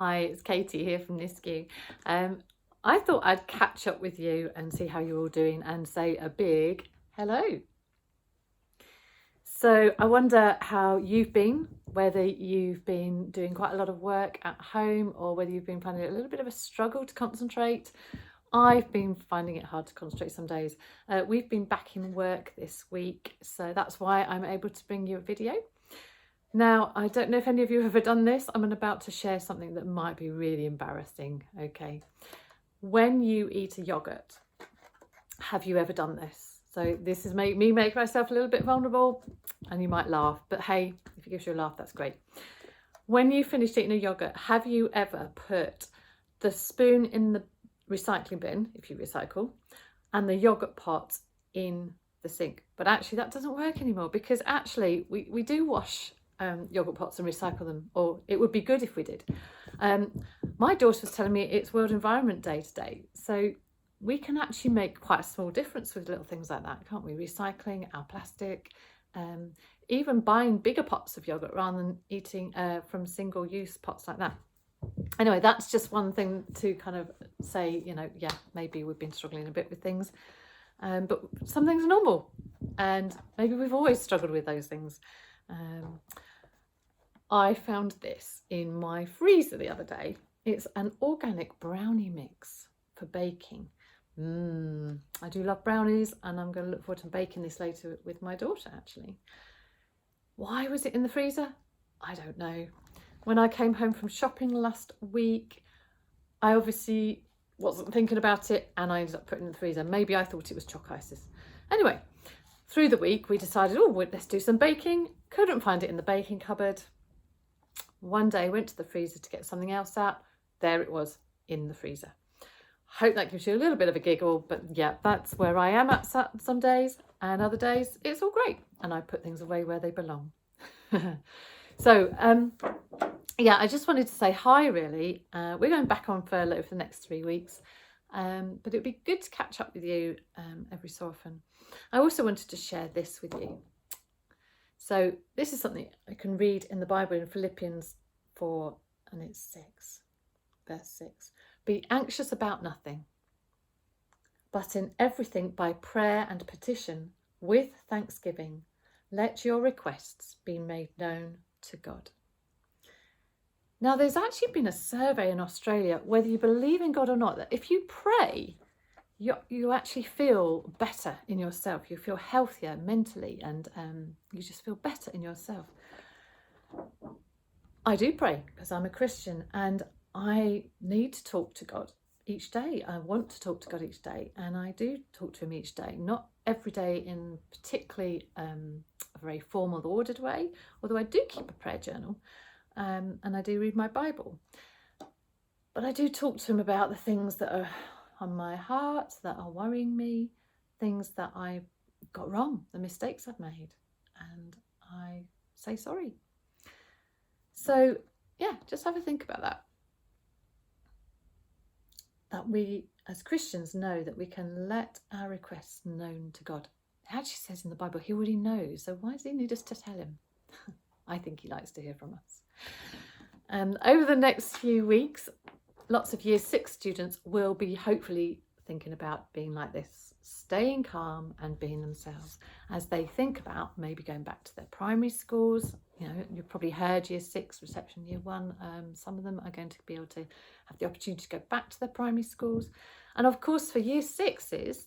Hi, it's Katy here from NISCU. I thought I'd catch up with you and see how you're all doing and say a big hello. So I wonder how you've been, whether you've been doing quite a lot of work at home or whether you've been finding it a little bit of a struggle to concentrate. I've been finding it hard to concentrate some days. We've been back in work this week, so that's why I'm able to bring you a video. Now, I don't know if any of you have ever done this. I'm about to share something that might be really embarrassing, okay? When you eat a yogurt, have you ever done this? So this is me make myself a little bit vulnerable, and you might laugh, but hey, if it gives you a laugh, that's great. When you finish eating a yogurt, have you ever put the spoon in the recycling bin, if you recycle, and the yogurt pot in the sink? But actually that doesn't work anymore, because actually we do wash yogurt pots and recycle them, or it would be good if we did. My daughter was telling me it's World Environment Day today, so we can actually make quite a small difference with little things like that, can't we? Recycling our plastic, even buying bigger pots of yogurt rather than eating from single-use pots like that. Anyway, that's just one thing to kind of say, you know, yeah, maybe we've been struggling a bit with things, but some things are normal, and maybe we've always struggled with those things. I found this in my freezer the other day. It's an organic brownie mix for baking. I do love brownies, and I'm going to look forward to baking this later with my daughter, actually. Why was it in the freezer? I don't know. When I came home from shopping last week, I obviously wasn't thinking about it, and I ended up putting it in the freezer. Maybe I thought it was chalk ices. Anyway, through the week, we decided, oh, let's do some baking. Couldn't find it in the baking cupboard. One day, went to the freezer to get something else out. There it was in the freezer. Hope that gives you a little bit of a giggle, but yeah, that's where I am at some days, and other days it's all great, and I put things away where they belong. So, yeah, I just wanted to say hi, really. We're going back on furlough for the next 3 weeks, but it'd be good to catch up with you every so often. I also wanted to share this with you. So this is something I can read in the Bible in Philippians 4, and it's 6, verse 6. Be anxious about nothing, but in everything by prayer and petition with thanksgiving, let your requests be made known to God. Now, there's actually been a survey in Australia, whether you believe in God or not, that if you pray, you actually feel better in yourself. You feel healthier mentally, and you just feel better in yourself. I do pray because I'm a Christian, and I need to talk to God each day. I want to talk to God each day, and I do talk to him each day. Not every day in particularly a very formal, ordered way, although I do keep a prayer journal, and I do read my Bible. But I do talk to him about the things that are on my heart, that are worrying me, things that I got wrong, the mistakes I've made, and I say sorry. So yeah, just have a think about that. That we as Christians know that we can let our requests known to God. It actually says in the Bible, he already knows, so why does he need us to tell him? I think he likes to hear from us. Over the next few weeks, lots of Year 6 students will be hopefully thinking about being like this, staying calm and being themselves as they think about maybe going back to their primary schools. You know, you've probably heard Year 6, reception Year 1. Some of them are going to be able to have the opportunity to go back to their primary schools. And of course, for Year 6s,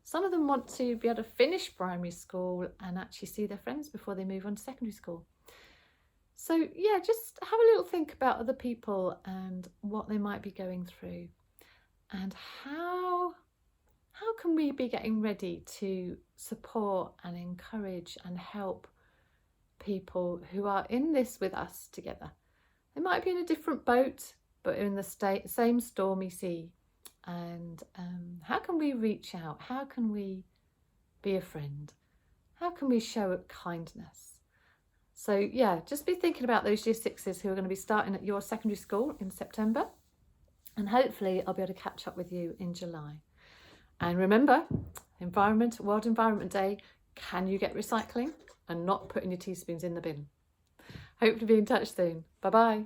some of them want to be able to finish primary school and actually see their friends before they move on to secondary school. So yeah, just have a little think about other people and what they might be going through, and how can we be getting ready to support and encourage and help people who are in this with us together. They might be in a different boat, but in the same stormy sea. And how can we reach out? How can we be a friend? How can we show kindness? So yeah, just be thinking about those Year 6s who are going to be starting at your secondary school in September. And hopefully I'll be able to catch up with you in July. And remember, World Environment Day, can you get recycling and not putting your teaspoons in the bin? Hope to be in touch soon. Bye-bye.